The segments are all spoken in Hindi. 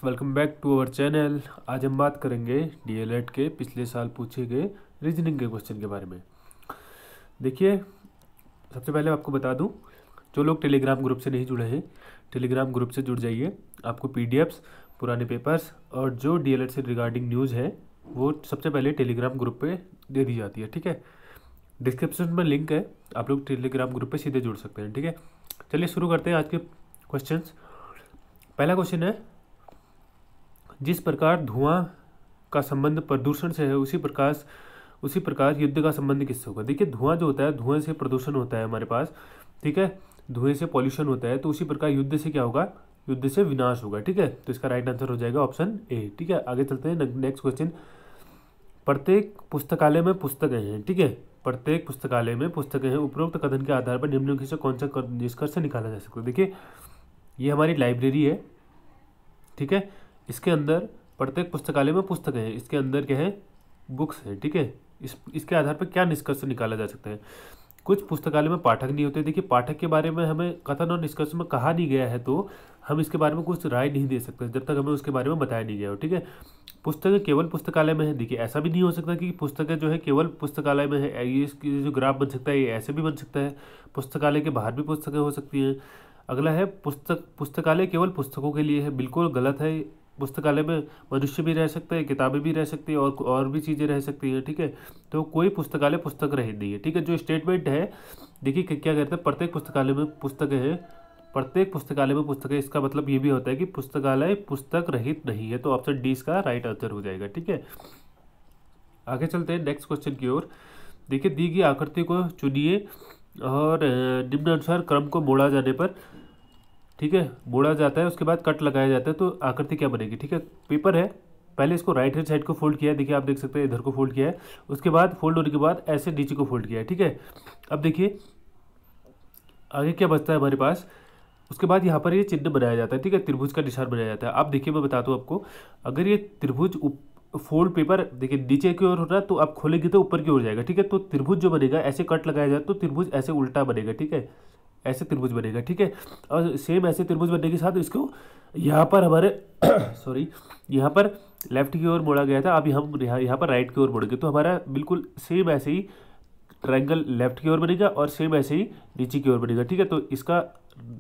Welcome back to our channel. आज हम बात करेंगे डीएलएड के पिछले साल पूछे गए रीजनिंग के क्वेश्चन के बारे में। देखिए, सबसे पहले आपको बता दूं, जो लोग टेलीग्राम ग्रुप से नहीं जुड़े हैं, टेलीग्राम ग्रुप से जुड़ जाइए। आपको पीडीएफ्स, पुराने पेपर्स और जो डीएलएड से रिगार्डिंग न्यूज़ है वो सबसे पहले टेलीग्राम ग्रुप पे दे दी जाती है। ठीक है, डिस्क्रिप्शन में लिंक है, आप लोग टेलीग्राम ग्रुप पे सीधे जुड़ सकते हैं। ठीक है, चलिए शुरू करते हैं आज के क्वेश्चंस। पहला क्वेश्चन है, जिस प्रकार धुआं का संबंध प्रदूषण से है उसी प्रकार युद्ध का संबंध किससे होगा। देखिए, धुआं जो होता है, धुएं से प्रदूषण होता है हमारे पास। ठीक है, धुएं से पॉल्यूशन होता है, तो उसी प्रकार युद्ध से क्या होगा, युद्ध से विनाश होगा। ठीक है, तो इसका राइट आंसर हो जाएगा ऑप्शन ए। ठीक है, आगे चलते हैं। नेक्स्ट क्वेश्चन, प्रत्येक पुस्तकालय में पुस्तकें हैं। ठीक है, प्रत्येक पुस्तकालय में पुस्तकें हैं, उपरोक्त कथन के आधार पर निम्नलिखित से कौन सा निष्कर्ष निकाला जा सकता है। देखिए, ये हमारी लाइब्रेरी है। ठीक है, इसके अंदर प्रत्येक पुस्तकालय में पुस्तकें हैं, इसके अंदर क्या है, बुक्स हैं। ठीक है, इसके आधार पर क्या निष्कर्ष निकाला जा सकता है। कुछ पुस्तकालय में पाठक नहीं होते। देखिए, पाठक के बारे में हमें कथन और निष्कर्ष में कहा नहीं गया है, तो हम इसके बारे में कुछ राय नहीं दे सकते जब तक हमें उसके बारे में बताया नहीं गया हो। ठीक है, पुस्तकें केवल पुस्तकालय में है। देखिए, ऐसा भी नहीं हो सकता कि पुस्तकें जो है केवल पुस्तकालय में है। ये इसकी जो ग्राफ बन सकता है, ये ऐसे भी बन सकता है, पुस्तकालय के बाहर भी पुस्तकें हो सकती हैं। अगला है, पुस्तकालय केवल पुस्तकों के लिए है। बिल्कुल गलत है। पुस्तकालय में मनुष्य भी रह सकते हैं, किताबें भी रह सकती हैं और भी चीज़ें रह सकती हैं। ठीक है, तो कोई पुस्तकालय पुस्तक रहित नहीं है। ठीक है, जो स्टेटमेंट है, देखिए क्या कहते हैं, प्रत्येक पुस्तकालय में पुस्तकें हैं, प्रत्येक पुस्तकालय में पुस्तकें, इसका मतलब ये भी होता है कि पुस्तकालय पुस्तक रहित नहीं है। तो ऑप्शन डी इसका राइट आंसर हो जाएगा। ठीक है, आगे चलते हैं नेक्स्ट क्वेश्चन की ओर। देखिए, दी गई आकृति को चुनिए और निम्नानुसार क्रम को मोड़ा जाने पर, ठीक है, मोड़ा जाता है, उसके बाद कट लगाया जाता है, तो आकृति क्या बनेगी। ठीक है, पेपर है, पहले इसको राइट हैंड साइड को फोल्ड किया है। देखिए, आप देख सकते हैं इधर को फोल्ड किया है, उसके बाद फोल्ड होने के बाद ऐसे नीचे को फोल्ड किया है। ठीक है, अब देखिए आगे क्या बचता है हमारे पास। उसके बाद यहाँ पर ये चिन्ह बनाया जाता है। ठीक है, त्रिभुज का निशान बनाया जाता है। अब देखिए, मैं बताता हूँ आपको, अगर ये त्रिभुज फोल्ड पेपर देखिए नीचे की ओर हो रहा है, तो आप खोलेंगे तो ऊपर की ओर जाएगा। ठीक है, तो त्रिभुज जो बनेगा, ऐसे कट लगाया जाए तो त्रिभुज ऐसे उल्टा बनेगा। ठीक है, ऐसे त्रिभुज बनेगा। ठीक है, और सेम ऐसे त्रिभुज बनने के साथ इसको यहाँ पर हमारे सॉरी, यहाँ पर लेफ्ट की ओर मोड़ा गया था, अब हम यहाँ पर राइट की ओर मोड़ेंगे, तो हमारा बिल्कुल सेम ऐसे ही ट्रायंगल लेफ्ट की ओर बनेगा और सेम ऐसे ही नीचे की ओर बनेगा। ठीक है, तो इसका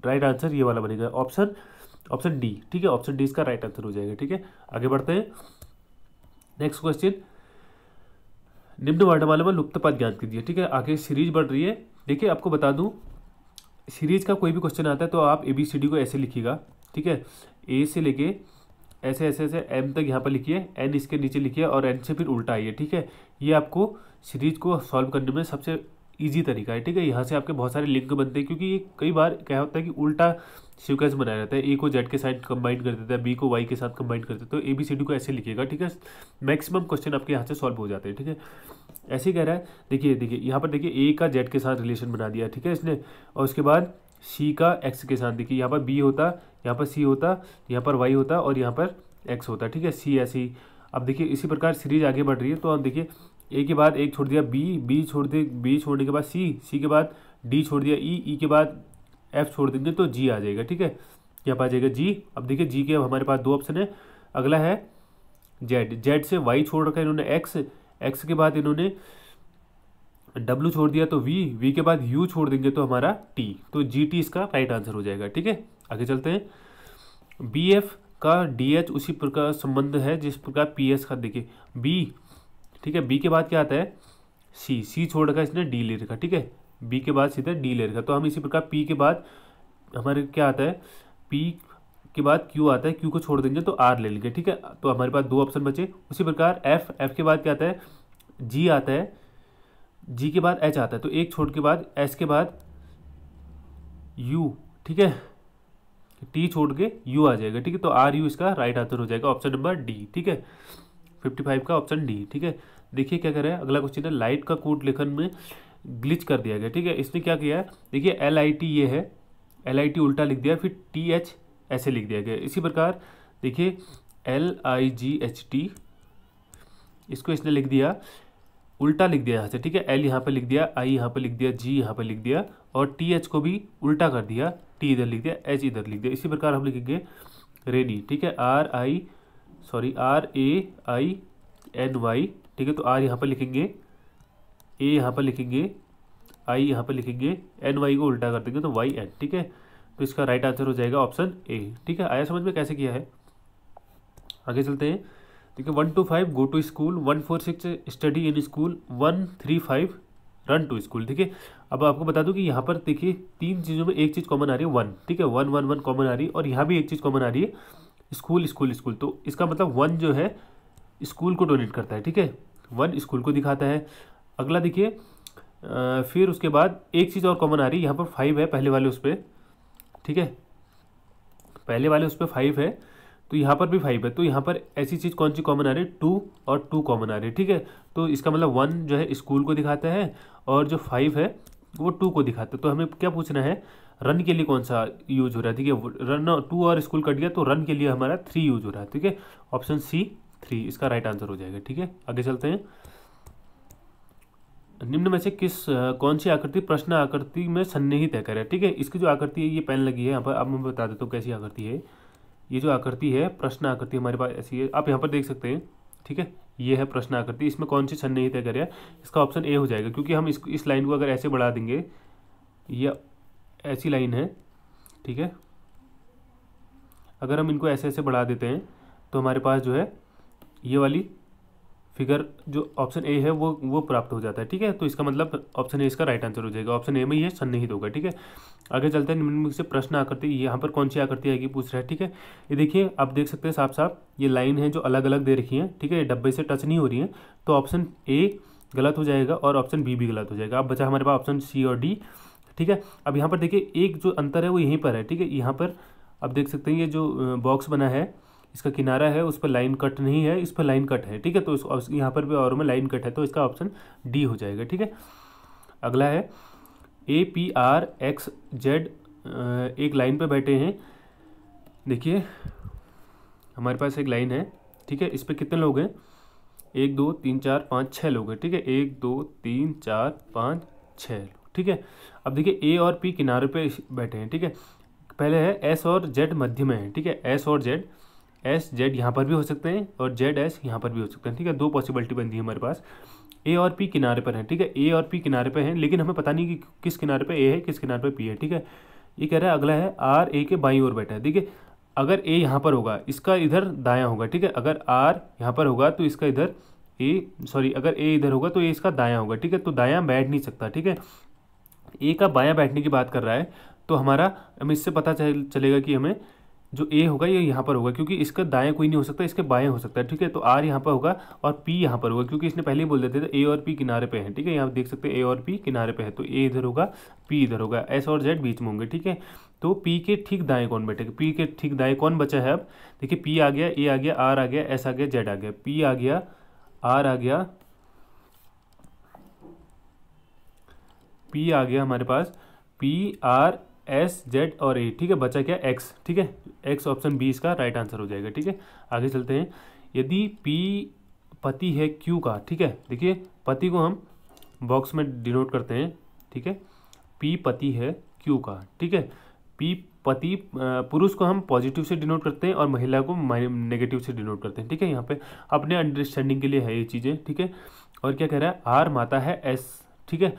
राइट आंसर ये वाला बनेगा, ऑप्शन डी। ठीक है, ऑप्शन डी इसका राइट आंसर हो जाएगा। ठीक है, आगे बढ़ते हैं। नेक्स्ट क्वेश्चन, निम्न वर्णमाला में लुप्त पद ज्ञात कीजिए। ठीक है, आगे सीरीज बढ़ रही है। देखिए, आपको बता दूं, सीरीज का कोई भी क्वेश्चन आता है तो आप ABCD को ऐसे लिखिएगा। ठीक है, ए से लेके ऐसे ऐसे ऐसे M तक यहाँ पर लिखिए, N इसके नीचे लिखिए और N से फिर उल्टा आइए। ठीक है, ये आपको सीरीज को सॉल्व करने में सबसे इजी तरीका है। ठीक है, यहाँ से आपके बहुत सारे लिंक बनते हैं, क्योंकि ये कई बार क्या होता है कि उल्टा सीक्वेंस बनाया जाता है। A को Z के साथ कंबाइन कर देता है, B को Y के साथ कंबाइन कर देता है, तो ABCD को ऐसे लिखिएगा। ठीक है, मैक्सिमम क्वेश्चन आपके यहाँ से सॉल्व हो जाते हैं। ठीक है, ऐसे ही कह रहा है, देखिए यहाँ पर देखिए A का Z के साथ रिलेशन बना दिया। ठीक है, इसने, और उसके बाद C का X के साथ, देखिए यहाँ पर B होता, यहाँ पर C होता, यहाँ पर Y होता और यहाँ पर X होता। ठीक है, C ऐसे ही। अब देखिए, इसी प्रकार सीरीज आगे बढ़ रही है, तो अब देखिए A के बाद एक छोड़ दिया B छोड़ने के बाद C के बाद D छोड़ दिया E के बाद F छोड़ देंगे तो G आ जाएगा। ठीक है, यहाँ पर आ जाएगा G। अब देखिए G के हमारे पास दो ऑप्शन है, अगला है Z से Y छोड़ रखा है इन्होंने, X के बाद इन्होंने W छोड़ दिया तो V के बाद U छोड़ देंगे तो हमारा T, तो GT इसका राइट आंसर हो जाएगा। ठीक है, आगे चलते हैं। BF का DH उसी प्रकार संबंध है जिस प्रकार PS का, देखिए B, ठीक है, B के बाद क्या आता है, C छोड़ रखा इसने, D ले रखा। ठीक है, B के बाद सीधा D ले रखा, तो हम इसी प्रकार P के बाद हमारे क्या आता है, P के बाद Q आता है, Q को छोड़ देंगे तो R ले लेंगे। ठीक है, तो हमारे पास दो ऑप्शन बचे। उसी प्रकार F के बाद क्या आता है, G आता है, G के बाद H आता है, तो एक छोड़ के बाद S के बाद U। ठीक है, T छोड़ के U आ जाएगा। ठीक है, तो RU इसका राइट आंसर हो जाएगा, ऑप्शन नंबर डी। ठीक है, 55 का ऑप्शन डी। ठीक है, देखिए क्या कर रहा है, अगला क्वेश्चन है, लाइट का कोड लेखन में ग्लिच कर दिया गया। ठीक है, इसने क्या किया है, देखिए LIT ये है, LIT उल्टा लिख दिया, फिर TH ऐसे लिख दिया गया। इसी प्रकार देखिए LIGHT, इसको इसने लिख दिया, उल्टा लिख दिया यहाँ से। ठीक है, L यहाँ पर लिख दिया, I यहाँ पर लिख दिया, G यहाँ पर लिख दिया और TH को भी उल्टा कर दिया, T इधर लिख दिया, H इधर लिख दिया। इसी प्रकार हम लिखेंगे रेनी, ठीक है, RAINY, ठीक है। तो आर यहाँ पर लिखेंगे, ए यहाँ पर लिखेंगे, आई यहाँ पर लिखेंगे, NY को उल्टा कर देंगे तो YN, ठीक है। तो इसका राइट आंसर हो जाएगा ऑप्शन ए, ठीक है। आया समझ में कैसे किया है? आगे चलते हैं। देखिए 1 to 5 go to school, 1 4 6 study in school, 1 3 5 run to school, ठीक है। अब आपको बता दूं कि यहाँ पर देखिए 3 चीज़ों में एक चीज़ कॉमन आ रही है 1, ठीक है, 1 1 1 कॉमन आ रही है, और यहाँ भी एक चीज़ कॉमन आ रही है स्कूल स्कूल स्कूल। तो इसका मतलब 1 जो है स्कूल को डोनेट करता है, ठीक है, 1 स्कूल को दिखाता है। अगला देखिए फिर उसके बाद एक चीज़ और कॉमन आ रही है, यहाँ पर 5 है पहले वाले उस पर, ठीक है, पहले वाले उस पर 5 है, तो यहाँ पर भी 5 है। तो यहाँ पर ऐसी चीज़ कौन सी कॉमन आ रही है? 2 और 2 कॉमन आ रही है, ठीक है। तो इसका मतलब 1 जो है स्कूल को दिखाता है और जो 5 है वो 2 को दिखाता है। तो हमें क्या पूछना है, रन के लिए कौन सा यूज हो रहा है, ठीक है। रन 2 और स्कूल कट गया तो रन के लिए हमारा 3 यूज हो रहा है, ठीक है। ऑप्शन सी 3 इसका राइट आंसर हो जाएगा, ठीक है। आगे चलते हैं। निम्न में से कौन सी आकृति प्रश्न आकृति में सन्निहित है, करे, ठीक है। इसकी जो आकृति है ये पेन लगी है यहाँ पर, अब मैं बता देता हूँ कैसी आकृति है। ये जो आकृति है प्रश्न आकृति हमारे पास ऐसी है, आप यहाँ पर देख सकते हैं, ठीक है। ये है प्रश्न आकृति, इसमें कौन सी सन्निहित है करे, इसका ऑप्शन ए हो जाएगा, क्योंकि हम इस लाइन को अगर ऐसे बढ़ा देंगे, ये ऐसी लाइन है, ठीक है, अगर हम इनको ऐसे ऐसे बढ़ा देते हैं तो हमारे पास जो है ये वाली फिगर जो ऑप्शन ए है वो प्राप्त हो जाता है, ठीक है। तो इसका मतलब ऑप्शन ए इसका राइट आंसर हो जाएगा, ऑप्शन ए में ये सन्निहित होगा, ठीक है। आगे चलते हैं। निम्न से प्रश्न आकृति, यहाँ पर कौन सी आकृति आएगी पूछ रहा है, ठीक है। ये देखिए आप देख सकते हैं साफ साफ ये लाइन है जो अलग अलग दे रखी है, ठीक है, ये डब्बे से टच नहीं हो रही है। तो ऑप्शन ए गलत हो जाएगा और ऑप्शन बी भी गलत हो जाएगा। अब बचा हमारे पास ऑप्शन सी और डी, ठीक है। अब यहाँ पर देखिए एक जो अंतर है वो यहीं पर है, ठीक है। यहाँ पर आप देख सकते हैं ये जो बॉक्स बना है इसका किनारा है उस पर लाइन कट नहीं है, इस पर लाइन कट है, ठीक है। तो यहाँ पर भी और में लाइन कट है, तो इसका ऑप्शन डी हो जाएगा, ठीक है। अगला है APRXZ एक लाइन पे बैठे हैं। देखिए हमारे पास एक लाइन है, ठीक है, इस पर कितने लोग हैं? 1 2 3 4 5 6 लोग हैं, ठीक है, 1 2 3 4 5 6, ठीक है। अब देखिए ए और पी किनारे पे बैठे हैं, ठीक है। पहले है एस और जेड मध्य में है, ठीक है, एस और जेड, एस जेड यहाँ पर भी हो सकते हैं और जेड एस यहाँ पर भी हो सकते हैं, ठीक है। 2 पॉसिबिलिटी बनती है हमारे पास। ए और पी किनारे पर हैं, ठीक है, ए और पी किनारे पे हैं, लेकिन हमें पता नहीं कि किस किनारे पे ए है किस किनारे पे पी है, ठीक है। ये कह रहा है अगला है आर ए के बाईं ओर बैठा है। देखिए अगर ए यहाँ पर होगा इसका इधर दायां होगा, ठीक है। अगर आर यहाँ पर होगा तो इसका इधर अगर ए इधर होगा तो ये इसका दायां होगा, ठीक है। तो दायां बैठ नहीं सकता, ठीक है। ए का बायां बैठने की बात कर रहा है, तो हमें इससे पता चलेगा कि हमें जो ए होगा ये यहाँ पर होगा, क्योंकि इसका दाएं कोई नहीं हो सकता, इसके बाएं हो सकता है, ठीक है। तो आर यहाँ पर होगा और पी यहाँ पर होगा, क्योंकि इसने पहले ही बोल देते थे ए और पी किनारे पे हैं, ठीक है। यहाँ देख सकते हैं ए और पी किनारे पे है, तो ए इधर होगा पी इधर होगा, एस और जेड बीच में होंगे, ठीक है। तो पी के ठीक दाएं कौन बैठेगा? पी के ठीक दाएं कौन बचा है? अब देखिए पी आ गया, ए आ गया, आर आ गया, एस आ गया, जेड आ गया, पी आ गया, आर आ गया, पी आ गया हमारे पास, पी आर एस जेड और ए, ठीक है। बचा क्या? एक्स, ठीक है। एक्स ऑप्शन बी इसका राइट आंसर हो जाएगा, ठीक है। आगे चलते हैं। यदि पी पति है क्यू का, ठीक है, देखिए पति को हम बॉक्स में डिनोट करते हैं, ठीक है। पी पति है क्यू का, ठीक है। पी पति पुरुष को हम पॉजिटिव से डिनोट करते हैं और महिला को नेगेटिव से डिनोट करते हैं, ठीक है। यहाँ पे अपने अंडरस्टैंडिंग के लिए है ये चीज़ें, ठीक है। और क्या कह रहा है? आर माता है एस, ठीक है,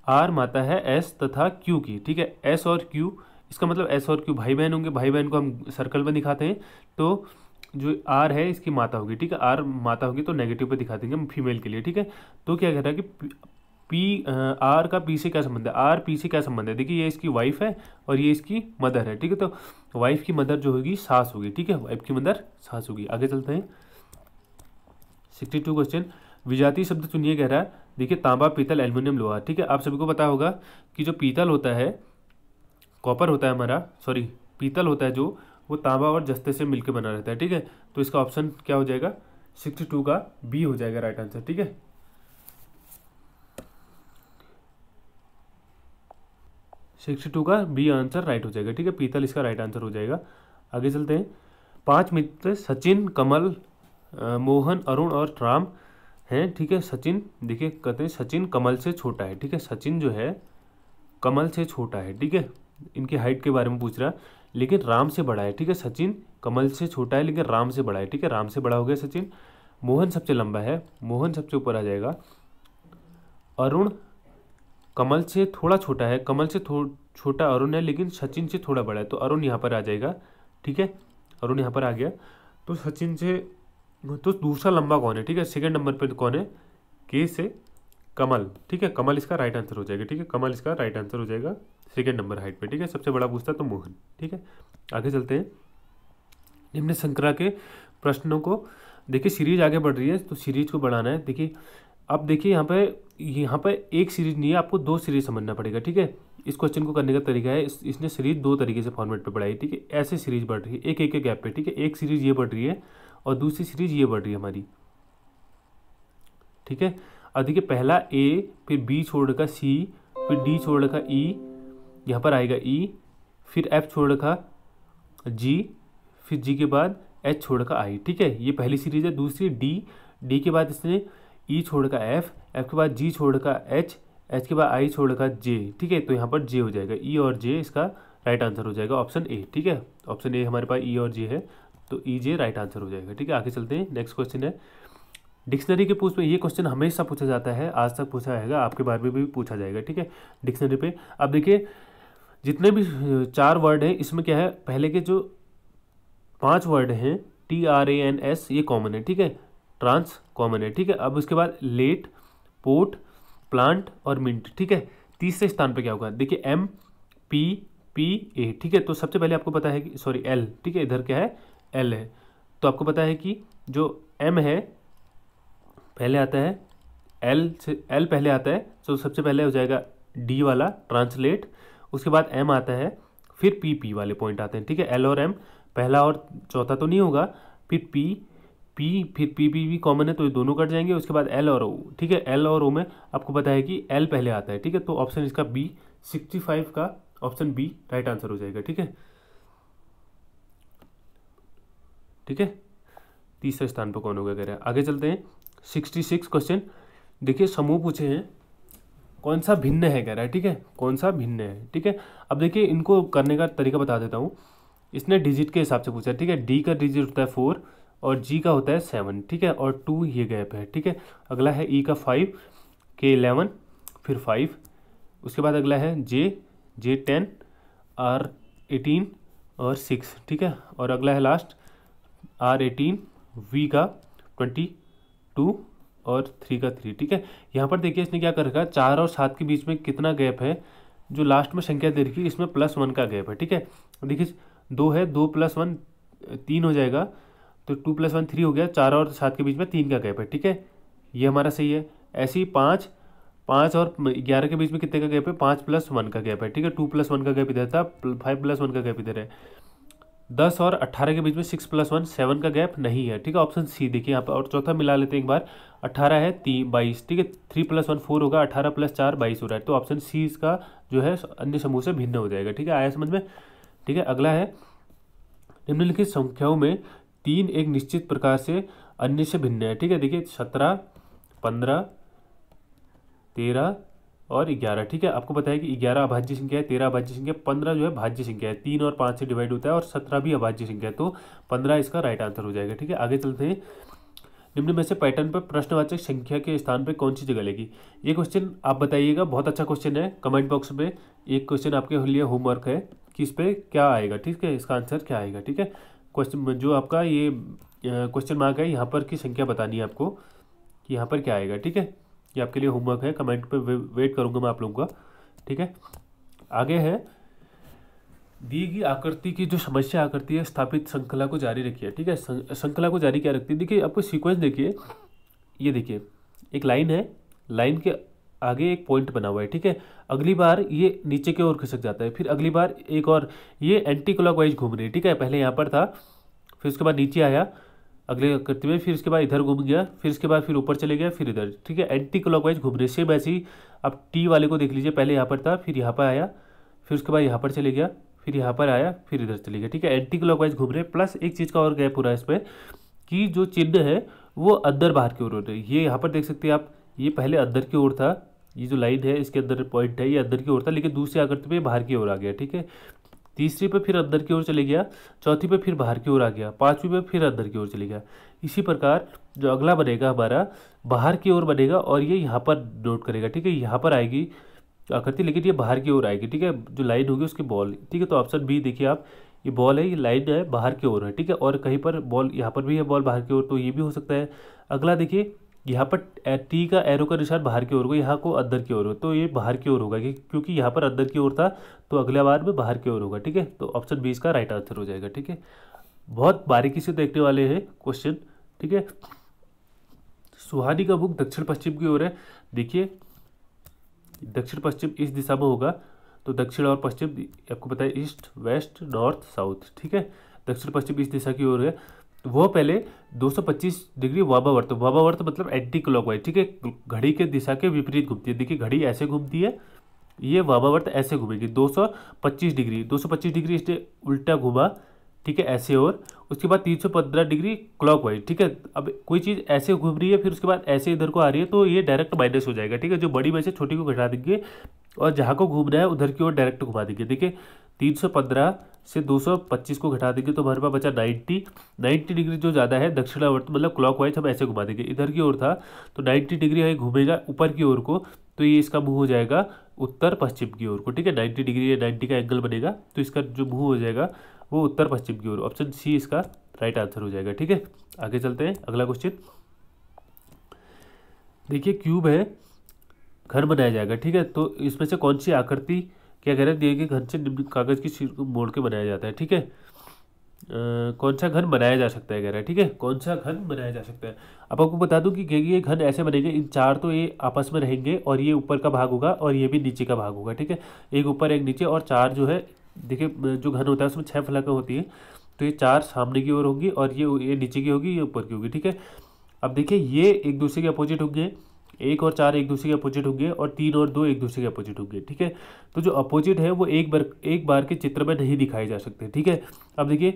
आर माता है एस तथा क्यू की, ठीक है। एस और क्यू, इसका मतलब एस और क्यू भाई बहन होंगे, भाई बहन को हम सर्कल में दिखाते हैं, तो जो आर है इसकी माता होगी, ठीक है। आर माता होगी तो नेगेटिव पे दिखा देंगे हम फीमेल के लिए, ठीक है। तो क्या कह रहा है कि पी आर का पी से क्या संबंध है? आर पी से क्या संबंध है? देखिए ये इसकी वाइफ है और ये इसकी मदर है, ठीक है। तो वाइफ की मदर जो होगी सास होगी, ठीक है, वाइफ की मदर सास होगी। आगे चलते हैं। 62 क्वेश्चन, विजातीय शब्द चुनिए कह रहा है। देखिए तांबा, पीतल, एल्युमिनियम, लोहा, ठीक है। आप सभी को पता होगा कि जो पीतल होता है, कॉपर होता है हमारा, पीतल होता है जो, वो तांबा और जस्ते से मिलकर बना रहता है, ठीक है। तो इसका ऑप्शन क्या हो जाएगा? 62 का बी हो जाएगा राइट आंसर, ठीक है। 62 का बी आंसर राइट हो जाएगा, ठीक है। पीतल इसका राइट आंसर हो जाएगा। आगे चलते हैं। 5 मित्र सचिन, कमल, मोहन, अरुण और राम हैं, ठीक है। सचिन, देखिए कहते हैं सचिन कमल से छोटा है, ठीक है। सचिन जो है कमल से छोटा है, ठीक है। इनकी हाइट के बारे में पूछ रहा है, लेकिन राम से बड़ा है, ठीक है। सचिन कमल से छोटा है लेकिन राम से बड़ा है, ठीक है, राम से बड़ा हो गया सचिन। मोहन सबसे लंबा है, मोहन सबसे ऊपर आ जाएगा। अरुण कमल से थोड़ा छोटा है, कमल से छोटा अरुण है लेकिन सचिन से थोड़ा बड़ा है, तो अरुण यहाँ पर आ जाएगा, ठीक है, अरुण यहाँ पर आ गया। तो सचिन से तो दूसरा लंबा कौन है, ठीक है, सेकंड नंबर पर कौन है, के से कमल, ठीक है, कमल इसका राइट आंसर हो जाएगा, ठीक है, कमल इसका राइट आंसर हो जाएगा सेकंड नंबर हाइट पे, ठीक है, सबसे बड़ा पूछता तो मोहन, ठीक है। आगे चलते हैं। निम्न श्रृंखला के प्रश्नों को देखिए, सीरीज आगे बढ़ रही है तो सीरीज को बढ़ाना है। देखिए अब देखिए यहाँ पे एक सीरीज नहीं है, आपको दो सीरीज समझना पड़ेगा, ठीक है। इस क्वेश्चन को करने का तरीका है, इसने सीरीज दो तरीके से फॉर्मेट पे बढ़ाई, ठीक है, ऐसे सीरीज बढ़ रही है एक एक के गैप पे, ठीक है, एक सीरीज ये बढ़ रही है और दूसरी सीरीज ये बढ़ रही है हमारी, ठीक है। अब देखिए पहला ए, फिर बी छोड़ रखा सी, फिर डी छोड़ रखा ई, यहाँ पर आएगा ई, फिर एफ छोड़ रखा जी, फिर जी के बाद एच छोड़ रखा आई, ठीक है, ये पहली सीरीज है। दूसरी डी के बाद इसने ई छोड़ रखा एफ के बाद जी छोड़ रखा एच के बाद आई छोड़ रखा जे, ठीक है, तो यहाँ पर जे हो जाएगा, ई और जे इसका राइट आंसर हो जाएगा ऑप्शन ए, ठीक है, ऑप्शन ए हमारे पास ई और जे है तो ई जे राइट आंसर हो जाएगा, ठीक है। आगे चलते हैं, नेक्स्ट क्वेश्चन है डिक्शनरी के पूछ में, ये क्वेश्चन हमेशा पूछा जाता है, आज तक पूछा जाएगा, आपके बारे में भी पूछा जाएगा, ठीक है, डिक्शनरी पे। अब देखिए जितने भी 4 वर्ड हैं इसमें क्या है, पहले के जो 5 वर्ड हैं TRANS ये कॉमन है, ठीक है, ट्रांस कॉमन है, ठीक है। अब उसके बाद लेट, पोर्ट, प्लांट और मिंट, ठीक है। तीसरे स्थान पे क्या होगा, देखिए MPPA, ठीक है। तो सबसे पहले आपको पता है कि सॉरी L, ठीक है, इधर क्या है L है, तो आपको पता है कि जो M है पहले आता है, L पहले आता है, तो सबसे पहले हो जाएगा D वाला ट्रांसलेट, उसके बाद M आता है, फिर PP वाले पॉइंट आते हैं, ठीक है। L और M पहला और चौथा तो नहीं होगा, फिर फिर PP भी कॉमन है तो ये दोनों कट जाएंगे, उसके बाद L और O, ठीक है। L और O में आपको पता है कि L पहले आता है, ठीक है, तो ऑप्शन इसका B 65 का ऑप्शन B राइट आंसर हो जाएगा, ठीक है, ठीक है। तीसरे स्थान पर कौन होगा कह रहे हैं। आगे चलते हैं 66 क्वेश्चन। देखिए समूह पूछे हैं, कौन सा भिन्न है कह रहा है, ठीक है, कौन सा भिन्न है, ठीक है। अब देखिए इनको करने का तरीका बता देता हूँ। इसने डिजिट के हिसाब से पूछा है, ठीक है, डी का डिजिट होता है 4 और जी का होता है 7, ठीक है, और 2 ये गैप है, ठीक है। अगला है ई का 5, के 11, फिर 5, उसके बाद अगला है जे 10, आर 18 और 6, ठीक है, और अगला है लास्ट आर 18, वी का 22 और 3 का 3, ठीक है। यहाँ पर देखिए इसने क्या कर रखा है, 4 और 7 के बीच में कितना गैप है, जो लास्ट में संख्या दे रखी है इसमें +1 का गैप है, ठीक है। देखिए 2 है, 2 + 1 3 हो जाएगा, तो 2 + 1 3 हो गया, 4 और 7 के बीच में 3 का गैप है, ठीक है, ये हमारा सही है। ऐसे ही 5 और 11 के बीच में कितने का गैप है, 5 + 1 का गैप है, ठीक है, 2 + 1 का गैप इधर था, 5 + 1 का गैप इधर है। 10 और 18 के बीच में 6 + 1 7 का गैप नहीं है, ठीक है, ऑप्शन सी देखिए यहाँ पर। और चौथा मिला लेते हैं एक बार, 18 है 22, ठीक है, 3 + 1 4 होगा, 18 + 4 22 हो रहा है, तो ऑप्शन सी इसका जो है अन्य समूह से भिन्न हो जाएगा, ठीक है, आया समझ में, ठीक है। अगला है निम्नलिखित संख्याओं में 3 एक निश्चित प्रकार से अन्य से भिन्न है, ठीक है। देखिए 17, 15, 13 और 11, ठीक है। आपको पता है कि 11 अभाज्य संख्या है, 13 अभाज्य संख्या, 15 जो है भाज्य संख्या है, 3 और 5 से डिवाइड होता है, और 17 भी अभाज्य संख्या है, तो 15 इसका राइट आंसर हो जाएगा, ठीक है। आगे चलते हैं, निम्न में से पैटर्न पर प्रश्नवाचक संख्या के स्थान पर कौन सी जगह लेगी। ये क्वेश्चन आप बताइएगा, बहुत अच्छा क्वेश्चन है, कमेंट बॉक्स में एक क्वेश्चन आपके लिए होमवर्क है कि इस पर क्या आएगा, ठीक है, इसका आंसर क्या आएगा, ठीक है। क्वेश्चन जो आपका ये क्वेश्चन मार्क है यहाँ पर की संख्या बतानी है आपको कि यहाँ पर क्या आएगा, ठीक है, ये आपके लिए होमवर्क है, कमेंट पे वेट करूँगा मैं आप लोगों का, ठीक है। आगे है दी गई आकृति की जो समस्या आकृति है स्थापित श्रृंखला को जारी रखिए, ठीक है। श्रृंखला को जारी क्या रखती है, देखिए आपको सीक्वेंस देखिए, ये देखिए एक लाइन है, लाइन के आगे एक पॉइंट बना हुआ है, ठीक है। अगली बार ये नीचे की ओर खिसक जाता है, फिर अगली बार एक और ये एंटी क्लॉकवाइज घूम रही है, ठीक है। पहले यहाँ पर था, फिर उसके बाद नीचे आया अगले आकृति में, फिर उसके बाद इधर घूम गया, फिर उसके बाद फिर ऊपर चले गया, फिर इधर, ठीक है, एंटी क्लॉकवाइज घूम रही है। सेम ऐसे ही आप टी वाले को देख लीजिए, पहले यहाँ पर था, फिर यहाँ पर आया, फिर उसके बाद यहाँ पर चले गया, फिर यहाँ पर आया, फिर इधर चले गया, ठीक है, एंटी क्लॉकवाइज घूम रहे हैं। प्लस एक चीज़ का और गैप हो रहा है इसमें कि जो चिन्ह है वो अंदर बाहर की ओर हो रहा है। ये यहाँ पर देख सकते हैं आप, ये पहले अंदर की ओर था, ये जो लाइन है इसके अंदर पॉइंट है ये अंदर की ओर था, लेकिन दूसरी आकृति में बाहर की ओर आ गया, ठीक है। तीसरी पे फिर अंदर की ओर चले गया, चौथी पे फिर बाहर की ओर आ गया, पांचवी पे फिर अंदर की ओर चले गया। इसी प्रकार जो अगला बनेगा हमारा बाहर की ओर बनेगा और ये यहाँ पर नोट करेगा, ठीक है। यहाँ पर आएगी आकृति, लेकिन ये बाहर की ओर आएगी, ठीक है। जो लाइन होगी उसकी बॉल, ठीक है। तो ऑप्शन बी देखिए आप, ये बॉल है, ये लाइन है, बाहर की ओर है, ठीक है। और कहीं पर बॉल यहाँ पर भी है, बॉल बाहर की ओर, तो ये भी हो सकता है। अगला देखिए यहाँ पर टी का एरो का निशान बाहर की ओर को, यहाँ को अंदर की ओर हो, तो ये बाहर की ओर होगा क्योंकि यहाँ पर अंदर की ओर था, तो अगले बार में बाहर की ओर होगा, ठीक है। तो ऑप्शन बी इसका राइट आंसर हो जाएगा, ठीक है। बहुत बारीकी से देखने वाले हैं क्वेश्चन, ठीक है। सुहानी का मुख दक्षिण पश्चिम की ओर है। देखिए दक्षिण पश्चिम इस दिशा में होगा, तो दक्षिण और पश्चिम आपको पता है ईस्ट वेस्ट नॉर्थ साउथ, ठीक है। दक्षिण पश्चिम इस दिशा की ओर है, तो वो पहले 225 डिग्री वामावर्त, वामावर्त मतलब एंटी क्लॉकवाइज, ठीक है। घड़ी के दिशा के विपरीत घूमती है। देखिए घड़ी ऐसे घूमती है, ये वामावर्त ऐसे घूमेगी 225 डिग्री, 225 डिग्री इसने उल्टा घूमा, ठीक है, ऐसे। और उसके बाद 315 डिग्री क्लॉकवाइज, ठीक है। अब कोई चीज़ ऐसे घूम रही है, फिर उसके बाद ऐसे इधर को आ रही है, तो ये डायरेक्ट माइनस हो जाएगा, ठीक है। जो बड़ी में से छोटी को घटा देंगे और जहाँ को घूमना है उधर की ओर डायरेक्ट घुमा देंगे। देखिए 315 से 225 को घटा देंगे तो हमारे पास बचा 90 डिग्री। जो ज़्यादा है दक्षिणावर्त मतलब क्लॉकवाइज हम ऐसे घुमा देंगे, इधर की ओर था तो 90 डिग्री है घूमेगा ऊपर की ओर को, तो ये इसका मुंह हो जाएगा उत्तर पश्चिम की ओर को, ठीक है। 90 डिग्री या 90 का एंगल बनेगा, तो इसका जो मुंह हो जाएगा वो उत्तर पश्चिम की ओर। ऑप्शन सी इसका राइट आंसर हो जाएगा, ठीक है। आगे चलते हैं, अगला क्वेश्चन देखिए। क्यूब है, घर बनाया जाएगा, ठीक है। तो इसमें से कौन सी आकृति क्या कह रहे हैं, दिए गए घर से निम्न कागज की शीट को मोड़ के बनाया जाता है, ठीक है। कौन सा घन बनाया जा सकता है कह रहा है, ठीक है। कौन सा घन बनाया जा सकता है। अब आपको बता दूं कि ये घन ऐसे बनेंगे, इन चार तो ये आपस में रहेंगे और ये ऊपर का भाग होगा और ये भी नीचे का भाग होगा, ठीक है। एक ऊपर एक नीचे, और चार जो है देखिए जो घन होता है उसमें 6 फलकें होती है, तो ये 4 सामने की ओर होंगी और ये नीचे की होगी, ये ऊपर की होगी, ठीक है। अब देखिए ये एक दूसरे के अपोजिट होंगे, 1 और 4 एक दूसरे के अपोजिट होंगे और 3 और 2 एक दूसरे के अपोजिट होंगे, ठीक है। तो जो अपोजिट है वो एक बार के चित्र में नहीं दिखाए जा सकते, ठीक है। अब देखिए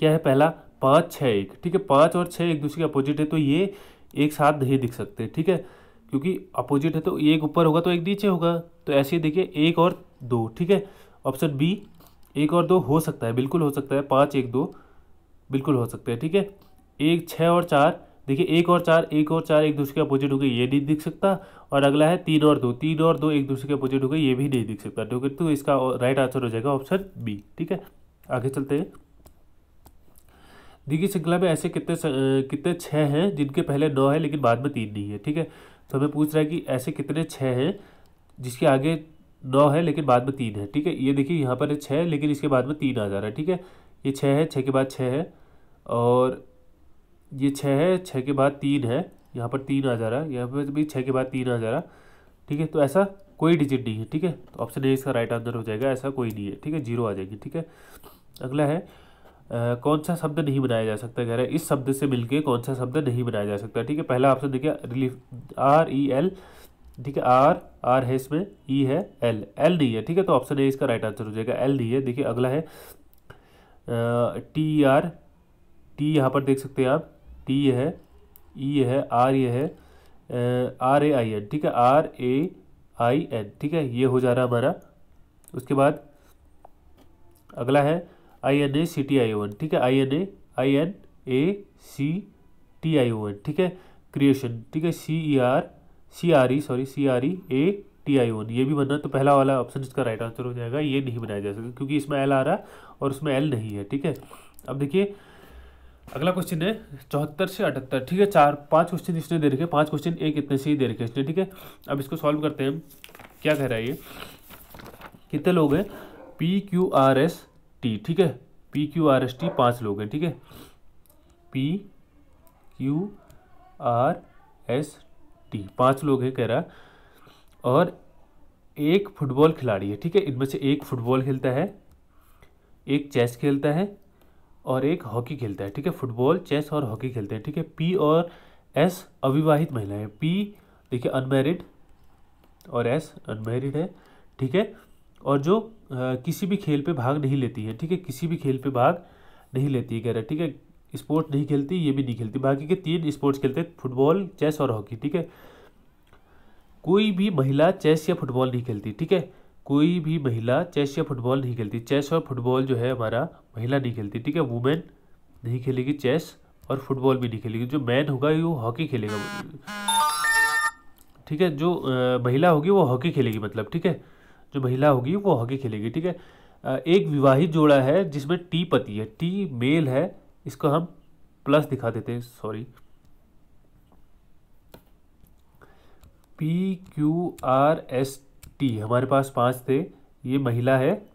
क्या है, पहला 5 6 1, ठीक है। 5 और 6 एक दूसरे के अपोजिट है, तो ये एक साथ नहीं दिख सकते, ठीक है, क्योंकि अपोजिट है तो एक ऊपर होगा तो एक नीचे होगा। तो ऐसे ही देखिए 1 और 2, ठीक है। ऑप्शन बी 1 और 2 हो सकता है, बिल्कुल हो सकता है। 5 1 2 बिल्कुल हो सकते हैं, ठीक है। 1 6 और 4 देखिए 1 और 4 एक दूसरे के अपोजिट हो गए, ये नहीं दिख सकता। और अगला है 3 और 2 एक दूसरे के अपोजिट हो गए, ये भी नहीं दिख सकता, ठीक है। तो इसका राइट आंसर हो जाएगा ऑप्शन बी, ठीक है। आगे चलते हैं। देखिए श्रृंखला में ऐसे कितने 6 हैं जिनके पहले 9 है लेकिन बाद में 3 नहीं है, ठीक है। तो हमें पूछ रहा है कि ऐसे कितने 6 हैं जिसके आगे 9 है लेकिन बाद में 3 है, ठीक है। ये देखिए यहाँ पर 6 है लेकिन इसके बाद में 3 आ जा रहा है, ठीक है। ये 6 है, 6 के बाद 6 है, और ये 6 है, 6 के बाद 3 है, यहाँ पर 3 आ जा रहा है, यहाँ पर भी 6 के बाद 3 आ जा रहा, ठीक है। तो ऐसा कोई डिजिट नहीं है, ठीक है। तो ऑप्शन ए इसका राइट आंसर हो जाएगा, ऐसा कोई नहीं है, ठीक है, 0 आ जाएगी, ठीक है। अगला है कौन सा शब्द नहीं बनाया जा सकता, कह रहा है इस शब्द से मिलके कौन सा शब्द नहीं बनाया जा सकता, ठीक है। पहला ऑप्शन देखिए रिलीफ, REL, ठीक है। आर है इसमें, ई है, एल नहीं है, ठीक है। तो ऑप्शन ए इसका राइट आंसर हो जाएगा, एल नहीं है। देखिए अगला है TER, टी यहाँ पर देख सकते हैं आप, टी ये है, ई ये है, आर ये है, RAIN, ठीक है, RAIN, ठीक है। ये हो जा रहा है हमारा। उसके बाद अगला है INACTION, ठीक है। INACTION, ठीक है। क्रिएशन, ठीक है। CREATION, ये भी बनना, तो पहला वाला ऑप्शन इसका राइट आंसर हो जाएगा। ये नहीं बनाया जा सकता क्योंकि इसमें एल आ रहा है और उसमें एल नहीं है, ठीक है। अब देखिए अगला क्वेश्चन है 74 से 78, ठीक है। 5 क्वेश्चन इसने दे रखे, 5 क्वेश्चन एक इतने से ही दे रखे इसने, ठीक है। अब इसको सॉल्व करते हैं हम। क्या कह रहा है ये, कितने लोग हैं, PQRST, ठीक है। PQRST 5 लोग हैं, ठीक है। PQRST 5 लोग हैं कह रहा, और एक फुटबॉल खिलाड़ी है, ठीक है। इनमें से एक फुटबॉल खेलता है, एक चेस खेलता है और एक हॉकी खेलता है, ठीक है। फुटबॉल चेस और हॉकी खेलते हैं, ठीक है। P और S अविवाहित महिलाएं, P देखिए अनमैरिड और S अनमैरिड है, ठीक है। और जो किसी भी खेल पे भाग नहीं लेती है, ठीक है, किसी भी खेल पे भाग नहीं लेती है कह रहा है, ठीक है। स्पोर्ट नहीं खेलती, ये भी नहीं खेलती, बाकी के 3 स्पोर्ट्स खेलते हैं, फुटबॉल चेस और हॉकी, ठीक है। कोई भी महिला चेस या फुटबॉल नहीं खेलती, ठीक है। कोई भी महिला चेस या फुटबॉल नहीं खेलती। चेस और फुटबॉल जो है हमारा महिला नहीं खेलती, ठीक है। वुमेन नहीं खेलेगी चेस और फुटबॉल भी नहीं खेलेगी। जो मैन होगा वो हॉकी खेलेगा, ठीक है। जो महिला होगी वो हॉकी खेलेगी, मतलब, ठीक है। जो महिला होगी वो हॉकी खेलेगी, ठीक है। एक विवाहित जोड़ा है जिसमें टी पति है, टी मेल है, इसको हम प्लस दिखा देते हैं, सॉरी, PQRST हमारे पास 5 थे। ये महिला है,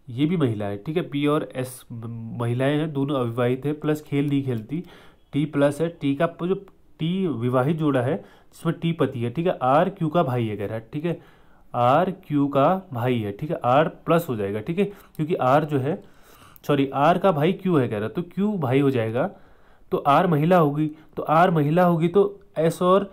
ये भी महिला है, ठीक है। P और S महिलाएं हैं, दोनों अविवाहित है, प्लस खेल नहीं खेलती। T प्लस है, टी का जो टी विवाहित जोड़ा है जिसमें टी पति है, ठीक है। R Q का भाई है कह रहा है, ठीक है। R Q का भाई है, ठीक है। R प्लस हो जाएगा, ठीक है, क्योंकि R जो है, सॉरी, R का भाई Q है कह रहा है, तो Q भाई हो जाएगा। तो R महिला होगी, तो R महिला होगी तो S और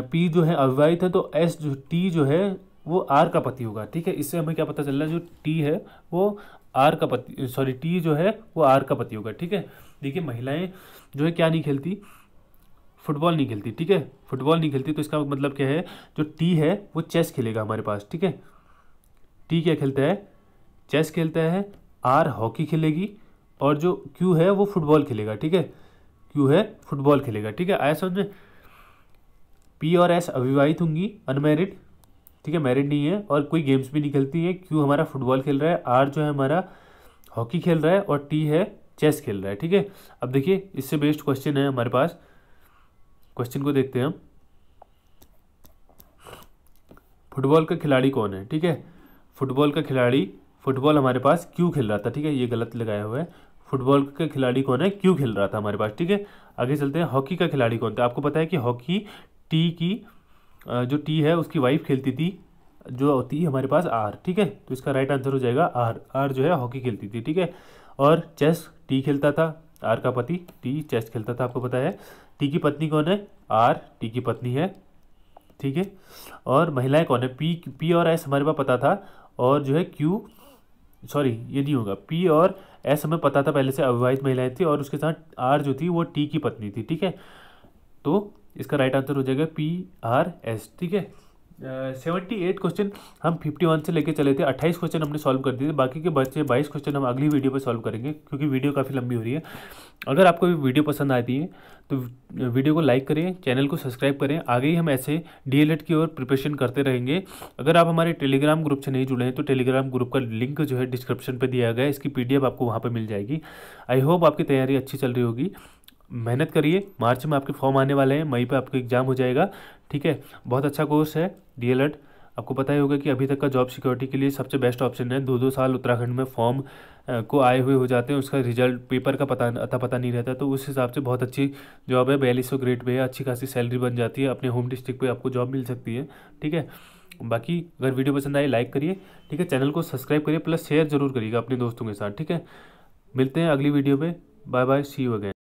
P जो है अविवाहित है, तो S जो T जो है वो R का पति होगा, ठीक है। इससे हमें क्या पता चल रहा है, जो T है वो R का पति, सॉरी, T जो है वो R का पति होगा, ठीक है। देखिए महिलाएं जो है क्या नहीं खेलती, फुटबॉल नहीं खेलती, ठीक है। फुटबॉल नहीं खेलती, तो इसका मतलब क्या है, जो T है वो चेस खेलेगा हमारे पास, ठीक है। T क्या खेलता है, चेस खेलता है। R हॉकी खेलेगी और जो Q है वो फुटबॉल खेलेगा, ठीक है। Q है फुटबॉल खेलेगा, ठीक है। आया समझ में। P और S अविवाहित होंगी, अनमैरिड, ठीक है, मैरिड नहीं है, और कोई गेम्स भी नहीं खेलती है। Q हमारा फुटबॉल खेल रहा है, R जो है हमारा हॉकी खेल रहा है, और T है चेस खेल रहा है, ठीक है। अब देखिए इससे बेस्ड क्वेश्चन है हमारे पास, क्वेश्चन को देखते हैं हम। फुटबॉल का खिलाड़ी कौन है, ठीक है। फुटबॉल का खिलाड़ी, फुटबॉल हमारे पास क्यू खेल रहा था, ठीक है, ये गलत लगाया हुआ है। फुटबॉल का खिलाड़ी कौन है, क्यू खेल रहा था हमारे पास, ठीक है। आगे चलते हैं। हॉकी का खिलाड़ी कौन था, आपको पता है कि हॉकी टी की जो टी है उसकी वाइफ खेलती थी, जो होती है हमारे पास आर, ठीक है। तो इसका राइट आंसर हो जाएगा आर। आर जो है हॉकी खेलती थी, ठीक है। और चेस टी खेलता था, आर का पति टी चेस खेलता था, आपको पता है। टी की पत्नी कौन है, आर टी की पत्नी है, ठीक है। और महिलाएं कौन है, पी और एस हमारे पास पता था, और जो है क्यू, सॉरी ये नहीं होगा, पी और एस हमें पता था पहले से, अविवाहित महिलाएं थी, और उसके साथ आर जो थी वो टी की पत्नी थी, ठीक है। तो इसका राइट आंसर हो जाएगा PRS, ठीक है। 78 क्वेश्चन हम 51 से लेके चले थे, 28 क्वेश्चन हमने सॉल्व कर दिए थे, बाकी के बचे 22 क्वेश्चन हम अगली वीडियो पे सॉल्व करेंगे, क्योंकि वीडियो काफ़ी लंबी हो रही है। अगर आपको वीडियो पसंद आती है तो वीडियो को लाइक करें, चैनल को सब्सक्राइब करें। आगे ही हम ऐसे DLED की ओर प्रिपरेशन करते रहेंगे। अगर आप हमारे टेलीग्राम ग्रुप से नहीं जुड़े हैं तो टेलीग्राम ग्रुप का लिंक जो है डिस्क्रिप्शन पर दिया गया है, इसकी PDF आपको वहाँ पर मिल जाएगी। आई होप आपकी तैयारी अच्छी चल रही होगी, मेहनत करिए। मार्च में आपके फॉर्म आने वाले हैं, मई पे आपका एग्जाम हो जाएगा, ठीक है। बहुत अच्छा कोर्स है DLED, आपको पता ही होगा कि अभी तक का जॉब सिक्योरिटी के लिए सबसे बेस्ट ऑप्शन है। 2-2 साल उत्तराखंड में फॉर्म को आए हुए हो जाते हैं, उसका रिजल्ट पेपर का पता नहीं रहता, तो उस हिसाब से बहुत अच्छी जॉब है। 4200 ग्रेड पे है, अच्छी खासी सैलरी बन जाती है, अपने होम डिस्ट्रिक्ट पे आपको जॉब मिल सकती है, ठीक है। बाकी अगर वीडियो पसंद आए लाइक करिए, ठीक है, चैनल को सब्सक्राइब करिए, प्लस शेयर जरूर करिएगा अपने दोस्तों के साथ, ठीक है। मिलते हैं अगली वीडियो पे, bye bye, see you again.